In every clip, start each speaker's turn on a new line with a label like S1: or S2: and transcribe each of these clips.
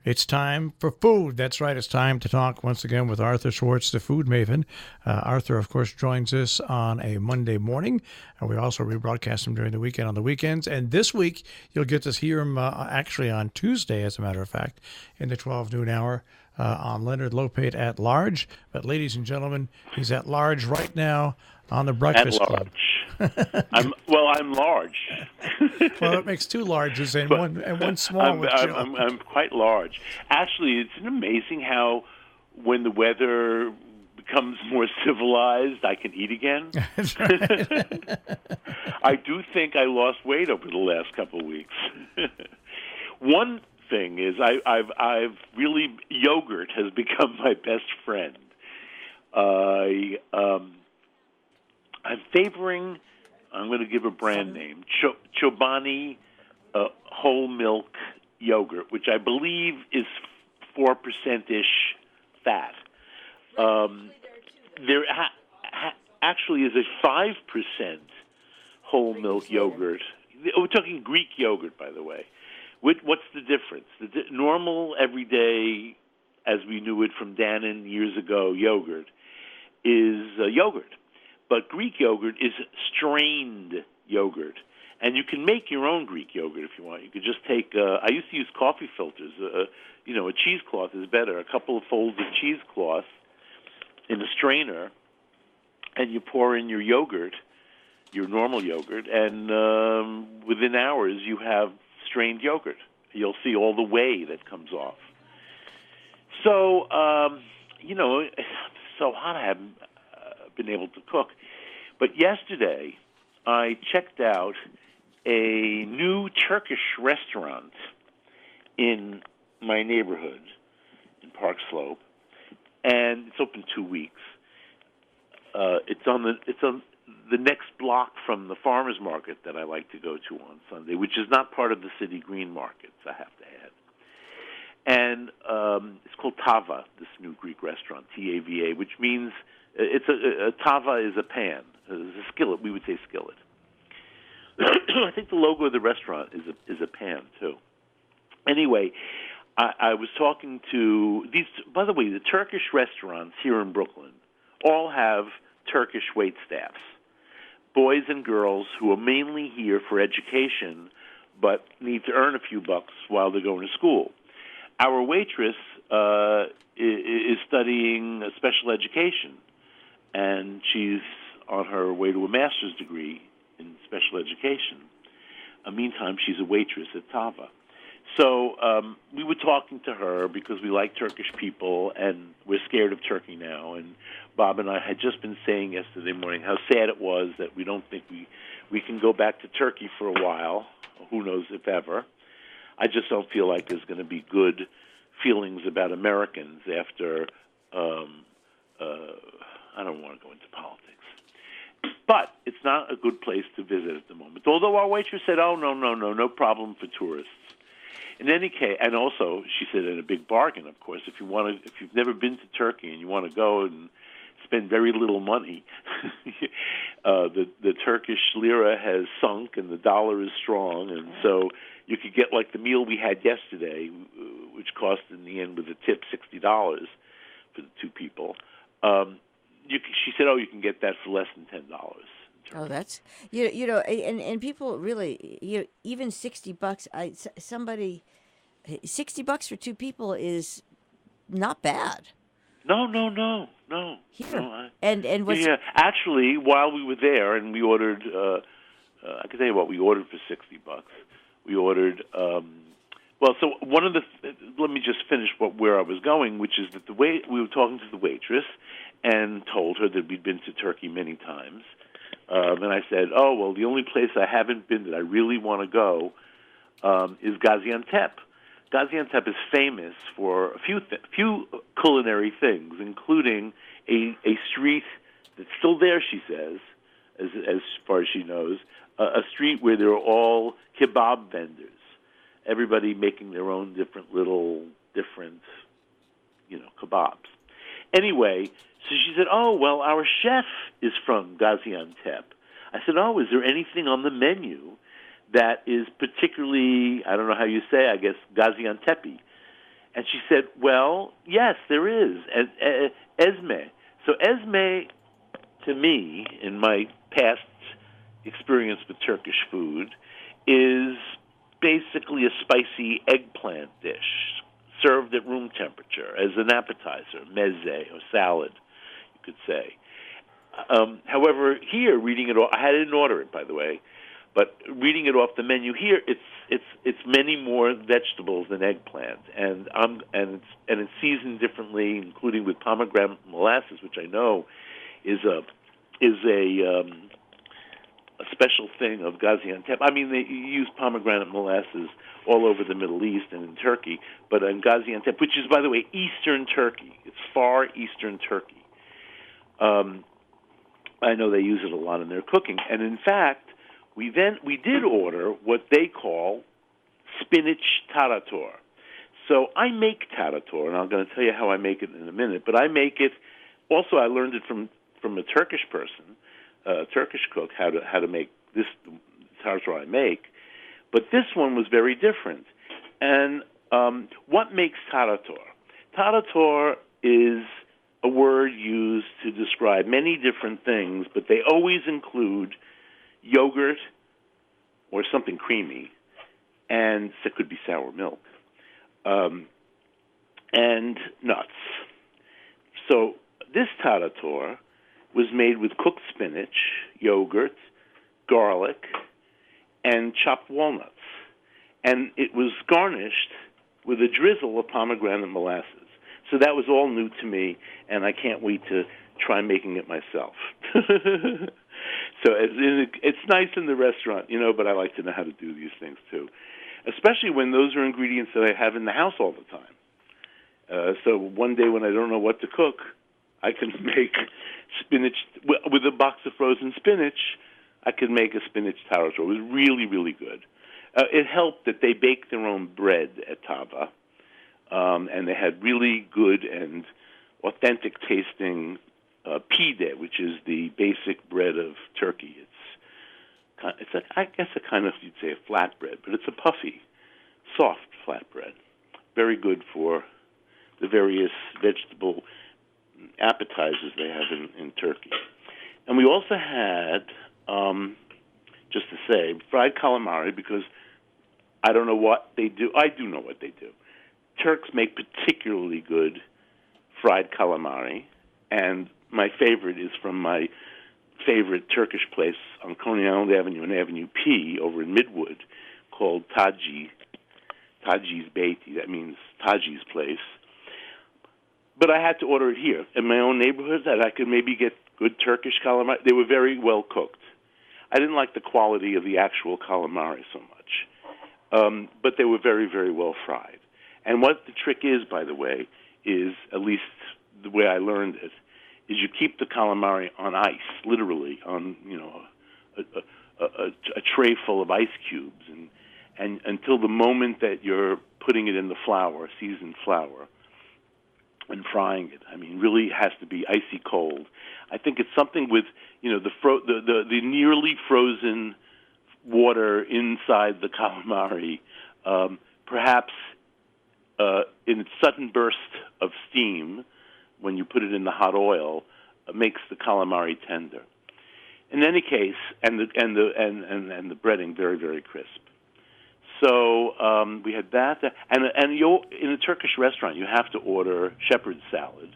S1: It's time for food. That's right. It's time to talk once again with Arthur Schwartz, the food maven. Arthur, of course, joins us on a Monday morning. We also rebroadcast him during the weekend on the weekends. And this week, you'll get to hear him actually on Tuesday, as a matter of fact, in the 12 noon hour on Leonard Lopate at Large. But ladies and gentlemen, he's at large right now on the Breakfast Club.
S2: I'm large.
S1: Well, it makes two larges and one small with Joe.
S2: I'm quite large. Actually, it's amazing how when the weather becomes more civilized, I can eat again.
S1: That's right.
S2: I do think I lost weight over the last couple of weeks. One thing is I've really, yogurt has become my best friend. I'm favoring, I'm going to give a brand name, Chobani whole milk yogurt, which I believe is 4%-ish fat. There actually is a 5% whole milk yogurt. We're talking Greek yogurt, by the way. What's the difference? The normal, everyday, as we knew it from Dannon years ago, yogurt is yogurt. But Greek yogurt is strained yogurt. And you can make your own Greek yogurt if you want. You could just take, I used to use coffee filters. A cheesecloth is better. A couple of folds of cheesecloth in a strainer, and you pour in your yogurt, your normal yogurt, and within hours you have strained yogurt. You'll see all the whey that comes off. So, it's so hot I haven't been able to cook. But yesterday, I checked out a new Turkish restaurant in my neighborhood in Park Slope, and it's open 2 weeks. It's on the next block from the farmers market that I like to go to on Sunday, which is not part of the city green markets, I have to add. And it's called Tava, this new Greek restaurant, T-A-V-A, which means it's a tava is a pan, it's a skillet. We would say skillet. I think the logo of the restaurant is a pan too. Anyway, I was talking to these. By the way, the Turkish restaurants here in Brooklyn all have Turkish wait staffs, boys and girls who are mainly here for education, but need to earn a few bucks while they're going to school. Our waitress is studying special education, and she's on her way to a master's degree in special education. Meantime, she's a waitress at Tava. So we were talking to her because we like Turkish people, and we're scared of Turkey now. And Bob and I had just been saying yesterday morning how sad it was that we don't think we can go back to Turkey for a while. Who knows if ever. I just don't feel like there's going to be good feelings about Americans after, I don't want to go into politics. But it's not a good place to visit at the moment. Although our waitress said, oh, no problem for tourists. In any case, and also she said, in a big bargain, of course, if you've never been to Turkey and you want to go and spend very little money, the Turkish lira has sunk and the dollar is strong, and so you could get like the meal we had yesterday, which cost in the end with a tip $60 for the two people. She said, you can get that for less than $10.
S3: Oh, that's and people really even $60. $60 for two people is not bad.
S2: No.
S3: Here.
S2: No,
S3: and what's
S2: actually, while we were there, and we ordered, I can tell you what we ordered for $60. We ordered. So let me just finish where I was going, which is that we were talking to the waitress and told her that we'd been to Turkey many times. And I said, the only place I haven't been that I really want to go is Gaziantep. Gaziantep is famous for a few culinary things, including a street that's still there, she says, as far as she knows, a street where there are all kebab vendors, everybody making their own different kebabs. Anyway, so she said, our chef is from Gaziantep. I said, is there anything on the menu that is particularly, I don't know how you say, I guess, Gaziantepi? And she said, well, yes, there is. Esme. So Esme, to me, in my past experience with Turkish food, is basically a spicy eggplant dish served at room temperature as an appetizer, meze, or salad, you could say. However, here, reading it off, I didn't order it, by the way, but reading it off the menu here, it's many more vegetables than eggplant, and it's seasoned differently, including with pomegranate molasses, which I know is a special thing of Gaziantep. I mean, they use pomegranate molasses all over the Middle East and in Turkey, but in Gaziantep, which is, by the way, eastern Turkey. It's far eastern Turkey. I know they use it a lot in their cooking. And in fact, we did order what they call spinach tarator. So I make tarator, and I'm going to tell you how I make it in a minute, but I make it, also I learned it from a Turkish person, Turkish cook, how to make this tarator I make. But this one was very different. And what makes tarator? Tarator is a word used to describe many different things, but they always include yogurt or something creamy, and it could be sour milk, and nuts. So this tarator was made with cooked spinach, yogurt, garlic, and chopped walnuts. And it was garnished with a drizzle of pomegranate molasses. So that was all new to me, and I can't wait to try making it myself. So it's nice in the restaurant, but I like to know how to do these things too, especially when those are ingredients that I have in the house all the time. So one day when I don't know what to cook, I can make spinach with a box of frozen spinach. I could make a spinach tarator. It was really, really good. It helped that they baked their own bread at Tava, and they had really good and authentic tasting pide, which is the basic bread of Turkey. I guess a kind of, you'd say, a flatbread, but it's a puffy, soft flatbread. Very good for the various vegetable appetizers they have in Turkey. And we also had, just to say, fried calamari, because I don't know what they do. I do know what they do. Turks make particularly good fried calamari, and my favorite is from my favorite Turkish place on Coney Island Avenue and Avenue P over in Midwood called Taji's Beiti. That means Taji's place. But I had to order it here in my own neighborhood that I could maybe get good Turkish calamari. They were very well cooked. I didn't like the quality of the actual calamari so much, but they were very, very well fried. And what the trick is, by the way, is, at least the way I learned it, is you keep the calamari on ice, literally on a tray full of ice cubes, and until the moment that you're putting it in the flour, seasoned flour, and frying it. I mean, really has to be icy cold. I think it's something with the nearly frozen water inside the calamari, perhaps in its sudden burst of steam when you put it in the hot oil, makes the calamari tender. In any case, and the breading very, very crisp. So we had that, and in a Turkish restaurant you have to order shepherd's salad.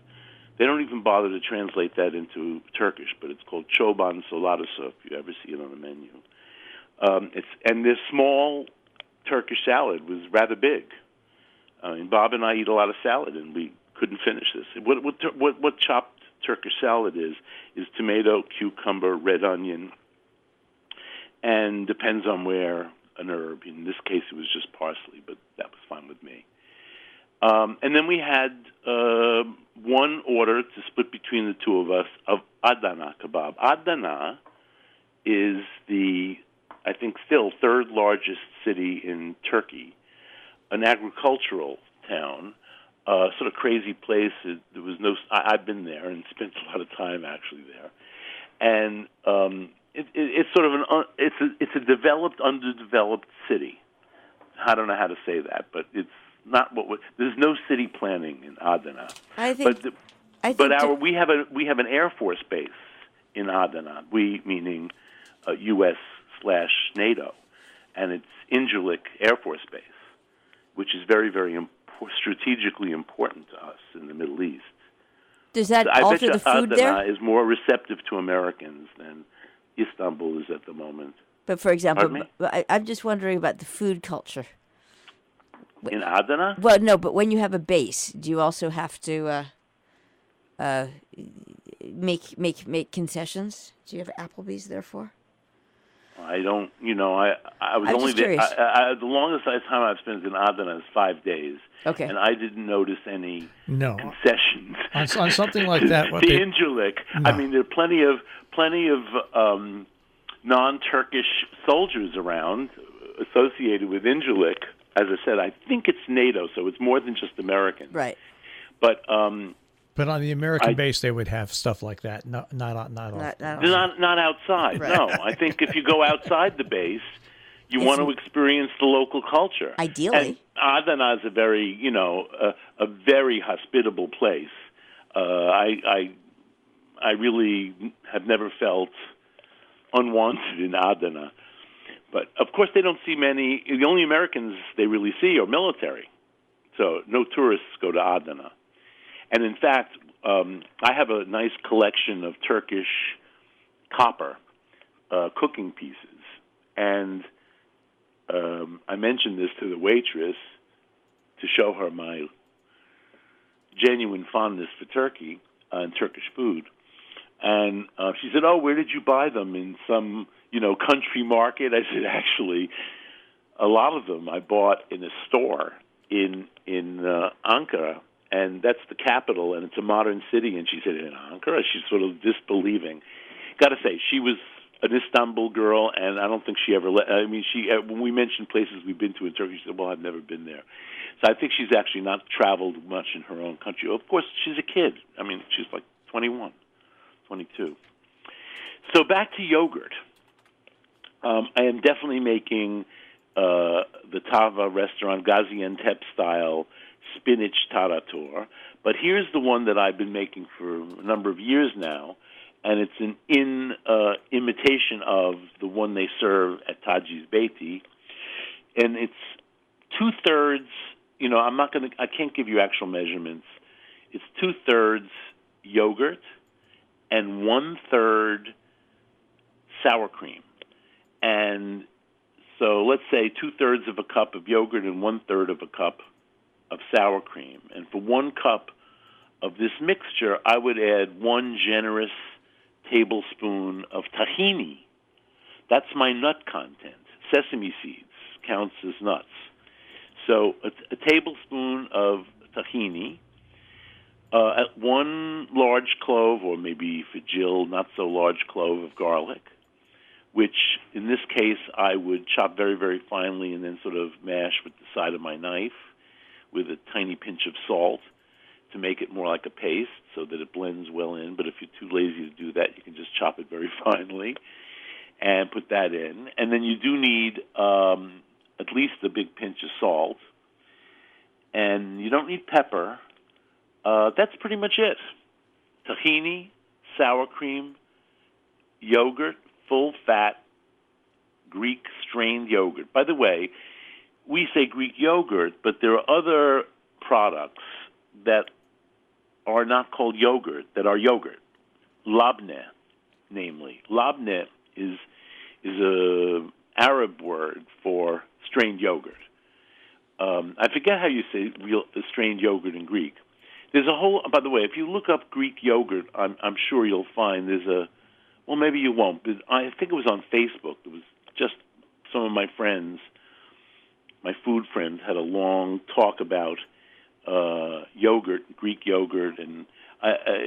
S2: They don't even bother to translate that into Turkish, but it's called çoban salatası if you ever see it on the menu. And this small Turkish salad was rather big. Bob and I eat a lot of salad, and we couldn't finish this. What chopped Turkish salad is tomato, cucumber, red onion, and depends on where, an herb. In this case, it was just parsley, but that was fine with me. And then we had one order to split between the two of us of Adana kebab. Adana is I think still third largest city in Turkey, an agricultural town, sort of crazy place. There was I've been there and spent a lot of time actually there, and it's sort of it's a developed, underdeveloped city. I don't know how to say that, but it's not there's no city planning in Adana.
S3: I think.
S2: We have an Air Force base in Adana. We meaning U.S./NATO, and it's Incirlik Air Force Base, which is very, very strategically important to us in the Middle East.
S3: Does that
S2: I
S3: alter
S2: bet
S3: the food
S2: Adana
S3: there?
S2: is more receptive to Americans than Istanbul is at the moment.
S3: But for example,
S2: Pardon me?
S3: I'm just wondering about the food culture.
S2: In Adana?
S3: Well, no, but when you have a base, do you also have to make concessions? Do you have Applebee's therefore?
S2: I don't. I was
S3: I'm
S2: only
S3: just
S2: there.
S3: curious.
S2: The longest time I've spent in Adana is 5 days.
S3: Okay.
S2: And I didn't notice any
S1: No.
S2: concessions
S1: On something like that, what
S2: the
S1: they-
S2: Incirlik.
S1: No.
S2: I mean, there are plenty of non-Turkish soldiers around associated with Incirlik. As I said, I think it's NATO, so it's more than just Americans.
S3: Right.
S2: But
S1: But on the American base, they would have stuff like that. Not
S2: not outside.
S3: Right.
S2: No, I think if you go outside the base, you want to experience the local culture.
S3: Ideally.
S2: And Adana is a very, a very hospitable place. I really have never felt unwanted in Adana. But, of course, they don't see many. The only Americans they really see are military. So no tourists go to Adana. And, in fact, I have a nice collection of Turkish copper cooking pieces. And I mentioned this to the waitress to show her my genuine fondness for Turkey and Turkish food. And she said, "Oh, where did you buy them? In some, country market?" I said, "Actually, a lot of them I bought in a store in Ankara, and that's the capital, and it's a modern city." And she said, "In Ankara?" She's sort of disbelieving. Got to say, she was an Istanbul girl, and I don't think she ever when we mentioned places we've been to in Turkey, she said, "Well, I've never been there." So I think she's actually not traveled much in her own country. Of course, she's a kid. I mean, she's like 21, 22. So back to yogurt. I am definitely making the Tava restaurant Gaziantep-style spinach tarator. But here's the one that I've been making for a number of years now, and it's an imitation of the one they serve at Taji's Beiti. And it's 2/3, I can't give you actual measurements. It's 2/3 yogurt and 1/3 sour cream. And so let's say 2/3 of a cup of yogurt and 1/3 of a cup of sour cream. And for 1 cup of this mixture, I would add 1 generous tablespoon of tahini. That's my nut content. Sesame seeds counts as nuts. So a tablespoon of tahini, 1 large clove, or maybe for Jill, not so large clove of garlic, which in this case I would chop very, very finely and then sort of mash with the side of my knife with a tiny pinch of salt to make it more like a paste so that it blends well in. But if you're too lazy to do that, you can just chop it very finely and put that in. And then you do need at least a big pinch of salt. And you don't need pepper. That's pretty much it. Tahini, sour cream, yogurt, full-fat Greek strained yogurt. By the way, we say Greek yogurt, but there are other products that are not called yogurt, that are yogurt. Labne, namely. Labne is a Arab word for strained yogurt. I forget how you say strained yogurt in Greek. There's a whole, by the way, if you look up Greek yogurt, I'm sure you'll find well, maybe you won't, but I think it was on Facebook. It was just some of my friends, my food friends, had a long talk about yogurt, Greek yogurt, and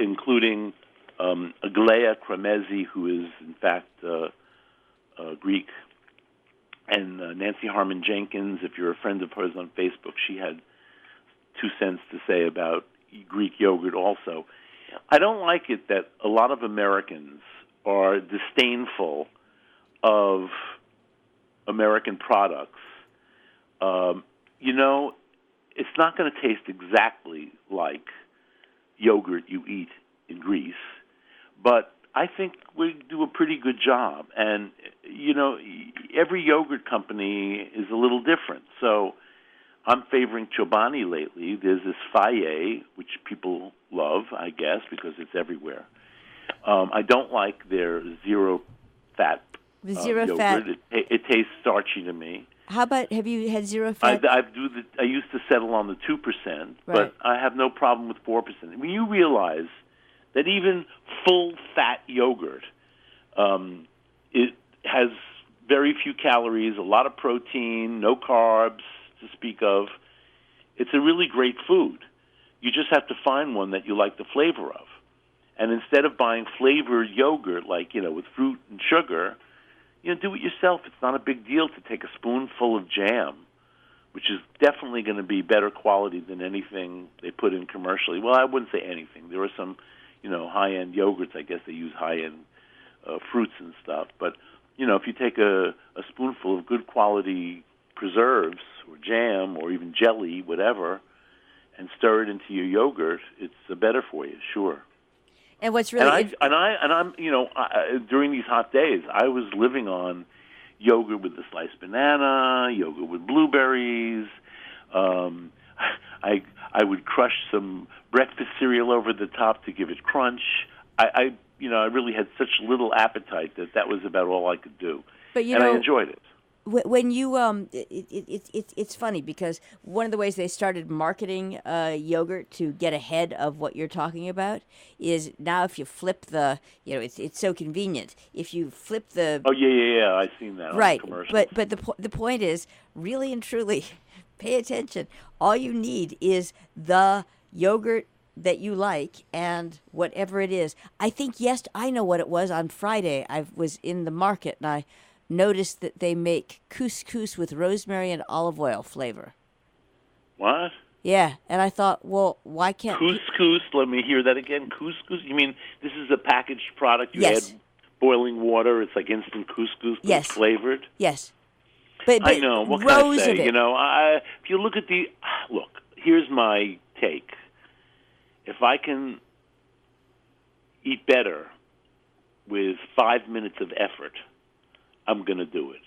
S2: including Aglaia Kremezi, who is, in fact, Greek, and Nancy Harmon Jenkins. If you're a friend of hers on Facebook, she had 2 cents to say about Greek yogurt also. I don't like it that a lot of Americans are disdainful of American products. it's not going to taste exactly like yogurt you eat in Greece, but I think we do a pretty good job. And, every yogurt company is a little different. So I'm favoring Chobani lately. There's this Faye, which people love, I guess, because it's everywhere. I don't like their zero-fat
S3: Zero
S2: yogurt.
S3: fat.
S2: It tastes starchy to me.
S3: How about, have you had zero fat?
S2: I used to settle on the 2%,
S3: Right.
S2: but I have no problem with 4%. When you realize that even full-fat yogurt, it has very few calories, a lot of protein, no carbs to speak of. It's a really great food. You just have to find one that you like the flavor of. And instead of buying flavored yogurt, like, with fruit and sugar, do it yourself. It's not a big deal to take a spoonful of jam, which is definitely going to be better quality than anything they put in commercially. Well, I wouldn't say anything. There are some, high-end yogurts. I guess they use high-end fruits and stuff. But, if you take a spoonful of good quality preserves or jam or even jelly, whatever, and stir it into your yogurt, it's better for you, sure.
S3: And what's really
S2: I'm during these hot days, I was living on yogurt with a sliced banana, yogurt with blueberries. I would crush some breakfast cereal over the top to give it crunch. I really had such little appetite that was about all I could do,
S3: but
S2: I enjoyed it.
S3: when you it's funny because one of the ways they started marketing yogurt to get ahead of what you're talking about is now if you flip the it's so convenient if you flip the
S2: I've seen that
S3: right
S2: on commercials.
S3: but the point is really and truly pay attention. All you need is the yogurt that you like and whatever it is. I think I know what it was. On Friday I was in the market and I noticed that they make couscous with rosemary and olive oil flavor.
S2: What?
S3: Yeah, and I thought, well, why can't
S2: Couscous? Let me hear that again. Couscous? You mean this is a packaged product? You
S3: Yes.
S2: add boiling water. It's like instant couscous, but
S3: Yes.
S2: it's flavored.
S3: Yes, but
S2: I know. What can
S3: rows
S2: I say?
S3: of it.
S2: If you look at here's my take. If I can eat better with 5 minutes of effort, I'm going to do it.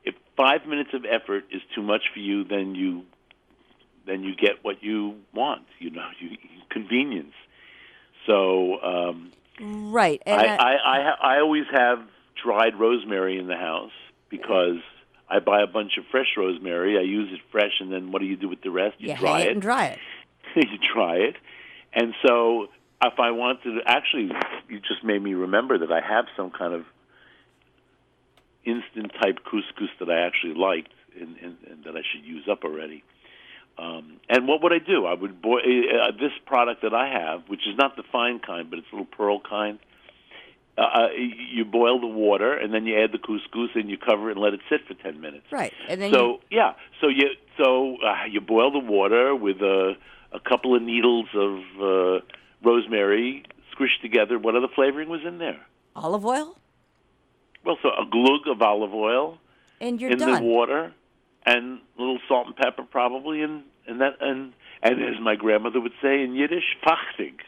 S2: If 5 minutes of effort is too much for you, then you get what you want. Convenience. So
S3: Right. And
S2: I always have dried rosemary in the house because I buy a bunch of fresh rosemary. I use it fresh, and then what do you do with the rest? You dry
S3: hang
S2: it
S3: and dry it.
S2: You try it. And so if I wanted to, actually, you just made me remember that I have some kind of instant type couscous that I actually liked and that I should use up already. And what would I do? I would boil this product that I have, which is not the fine kind, but it's a little pearl kind. You boil the water, and then you add the couscous, and you cover it and let it sit for 10 minutes.
S3: Right, and then
S2: so you boil the water with a couple of needles of rosemary squished together. What other flavoring was in there?
S3: olive oil,
S2: Well, so a glug of olive oil
S3: and you're
S2: in
S3: done.
S2: the water, and a little salt and pepper probably, and as my grandmother would say in Yiddish, fachtig.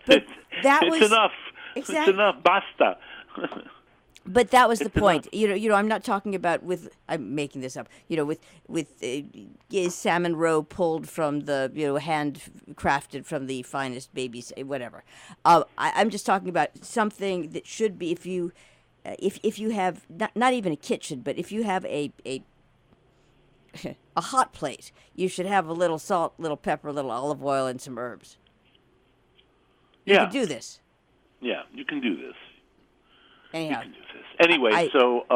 S3: But
S2: It's enough.
S3: Exactly.
S2: It's enough. Basta.
S3: But that was the
S2: It's
S3: point. I'm not talking about I'm making this up. With salmon roe pulled from the handcrafted from the finest babies, whatever. I'm just talking about something that should be if you have not even a kitchen, but if you have a a hot plate, you should have a little salt, little pepper, a little olive oil, and some herbs. You can do this.
S2: Yeah, you can do this.
S3: Anyhow.
S2: You can do this. Anyway, so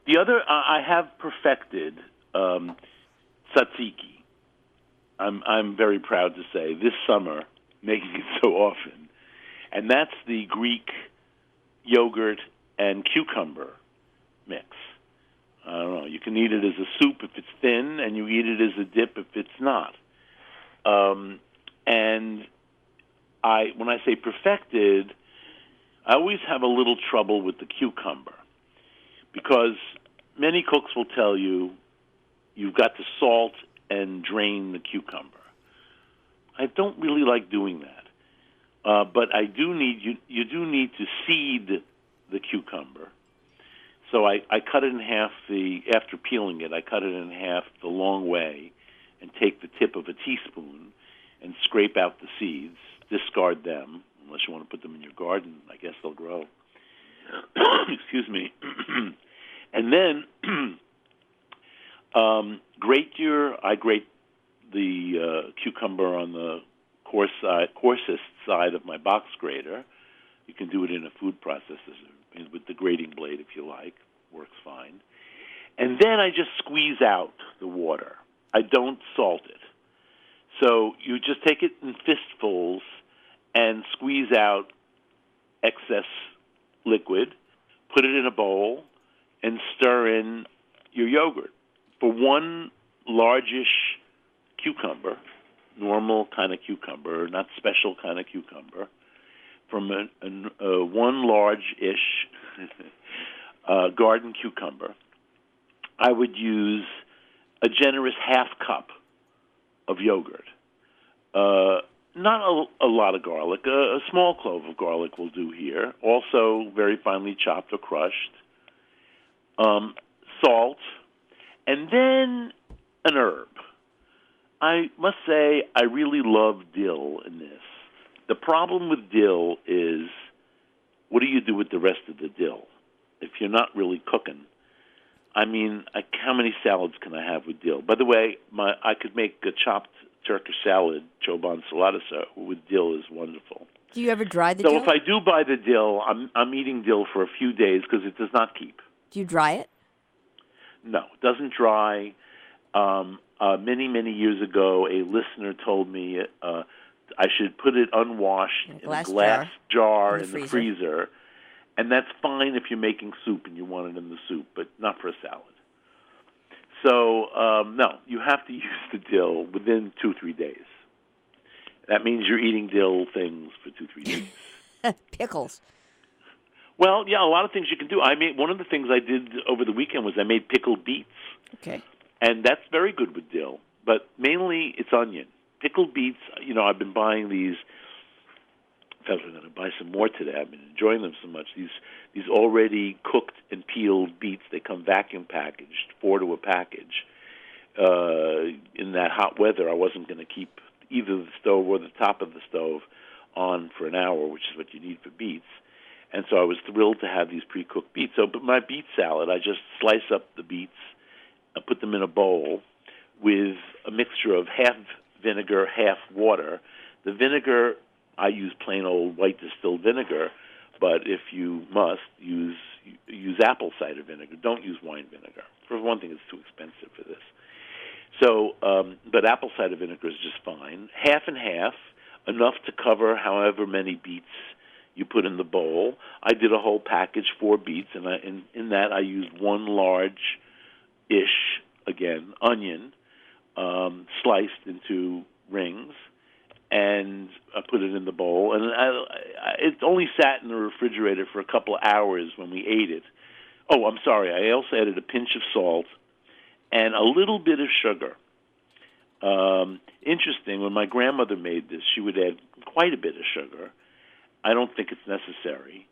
S2: the other, I have perfected tzatziki. I'm very proud to say this summer, making it so often, and that's the Greek yogurt and cucumber mix. I don't know. You can eat it as a soup if it's thin, and you eat it as a dip if it's not. And when I say perfected, I always have a little trouble with the cucumber because many cooks will tell you you've got to salt and drain the cucumber. I don't really like doing that, but I do need you do need to seed the cucumber. So I cut it in half. After peeling it, I cut it in half the long way, and take the tip of a teaspoon and scrape out the seeds. Discard them unless you want to put them in your garden. I guess they'll grow. Excuse me. And then I grate the cucumber on the coarsest side of my box grater. You can do it in a food processor with the grating blade if you like. Works fine. And then I just squeeze out the water. I don't salt it. So you just take it in fistfuls and squeeze out excess liquid, put it in a bowl, and stir in your yogurt. For one largish cucumber, normal kind of cucumber, not special kind of cucumber, from one large-ish garden cucumber, I would use a generous half cup of yogurt. Not a lot of garlic. A small clove of garlic will do here. Also very finely chopped or crushed. Salt. And then an herb. I must say I really love dill in this. The problem with dill is, what do you do with the rest of the dill? If you're not really cooking, I mean, how many salads can I have with dill? By the way, I could make a chopped Turkish salad, choban salata with dill is wonderful.
S3: Do you ever dry the dill?
S2: So if I do buy the dill, I'm eating dill for a few days because it does not keep.
S3: Do you dry it?
S2: No, it doesn't dry. Many years ago, a listener told me I should put it unwashed in a glass jar in the freezer. And that's fine if you're making soup and you want it in the soup, but not for a salad. So, no, you have to use the dill within 2-3 days. That means you're eating dill things for 2-3 days.
S3: Pickles.
S2: Well, yeah, a lot of things you can do. One of the things I did over the weekend was I made pickled beets.
S3: Okay.
S2: And that's very good with dill, but mainly it's onion. Pickled beets, I've been buying these. In fact, I'm going to buy some more today. I've been enjoying them so much. These already cooked and peeled beets, they come vacuum packaged, 4 to a package. In that hot weather, I wasn't going to keep either the stove or the top of the stove on for an hour, which is what you need for beets. And so I was thrilled to have these pre-cooked beets. So, but my beet salad, I just slice up the beets, I put them in a bowl with a mixture of half vinegar, half water. The vinegar, I use plain old white distilled vinegar, but if you must, use apple cider vinegar. Don't use wine vinegar. For one thing, it's too expensive for this. So, but apple cider vinegar is just fine. Half and half, enough to cover however many beets you put in the bowl. I did a whole package, 4 beets, and in that I used one large-ish, again, onion, sliced into rings, and I put it in the bowl. And it only sat in the refrigerator for a couple of hours when we ate it. Oh, I'm sorry. I also added a pinch of salt and a little bit of sugar. Interesting, when my grandmother made this, she would add quite a bit of sugar. I don't think it's necessary,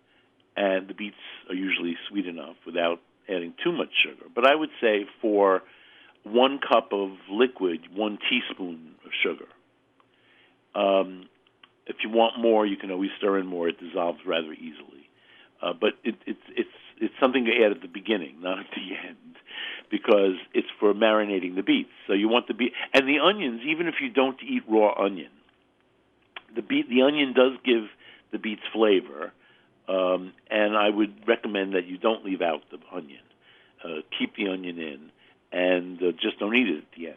S2: and the beets are usually sweet enough without adding too much sugar. But I would say for 1 cup of liquid, 1 teaspoon of sugar. If you want more, you can always stir in more. It dissolves rather easily. But it's something to add at the beginning, not at the end, because it's for marinating the beets. So you want the beet and the onions. Even if you don't eat raw onion, the onion does give the beets flavor, and I would recommend that you don't leave out the onion. Keep the onion in, and just don't eat it at the end.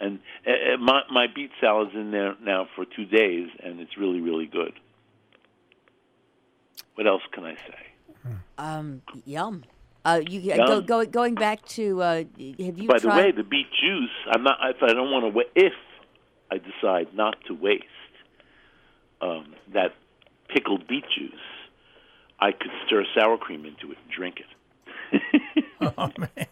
S2: And my beet salad's in there now for 2 days, and it's really, really good. What else can I say?
S3: Yum.
S2: Yum.
S3: Going back to have you?
S2: By the way, the beet juice. If I don't want to. If I decide not to waste that pickled beet juice, I could stir sour cream into it and drink it.
S1: Oh man.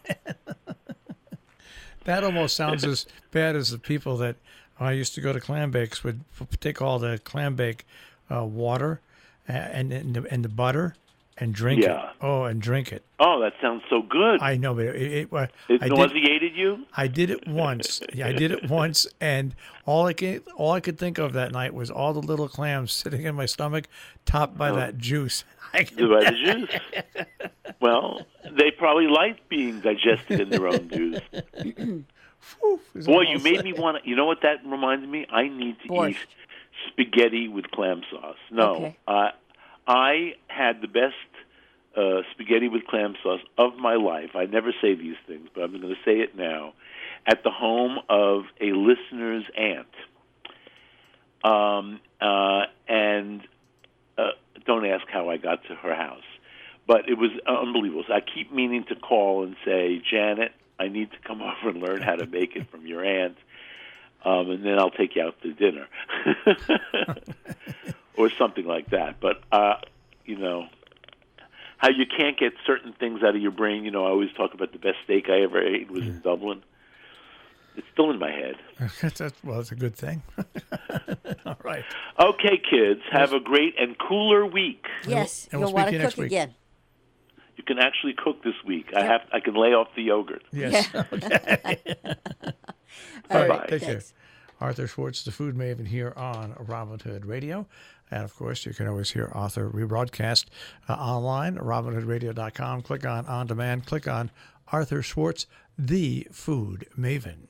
S1: That almost sounds as bad as the people that I used to go to clam bakes would take all the clam bake water and the butter and drink it. Oh, and drink it.
S2: Oh, that sounds so good.
S1: I know, but
S2: It nauseated you?
S1: I did it once. Yeah, I did it once, and all I could think of that night was all the little clams sitting in my stomach, topped by that juice.
S2: By the juice? Well, they probably like being digested in their own juice. Boy, you made me want to. You know what that reminds me? I need to eat spaghetti with clam sauce. No, okay. I had the best spaghetti with clam sauce of my life. I never say these things, but I'm going to say it now. At the home of a listener's aunt. And don't ask how I got to her house. But it was unbelievable. So I keep meaning to call and say, Janet, I need to come over and learn how to make it from your aunt, and then I'll take you out to dinner. Or something like that. But, you know, how you can't get certain things out of your brain. You know, I always talk about the best steak I ever ate was in Dublin. It's still in my head.
S1: Well, it's a good thing. All right.
S2: Okay, kids, have a great and cooler week.
S3: Yes,
S1: and
S3: you'll
S1: we'll
S3: want to cook again.
S2: You can actually cook this week. Yep. I can lay off the yogurt.
S1: Yes.
S3: Yeah.
S1: Okay.
S3: All
S2: right.
S1: Take care. Arthur Schwartz, the Food Maven, here on Robin Hood Radio. And, of course, you can always hear Arthur rebroadcast online, robinhoodradio.com. Click on demand. Click on Arthur Schwartz, the Food Maven.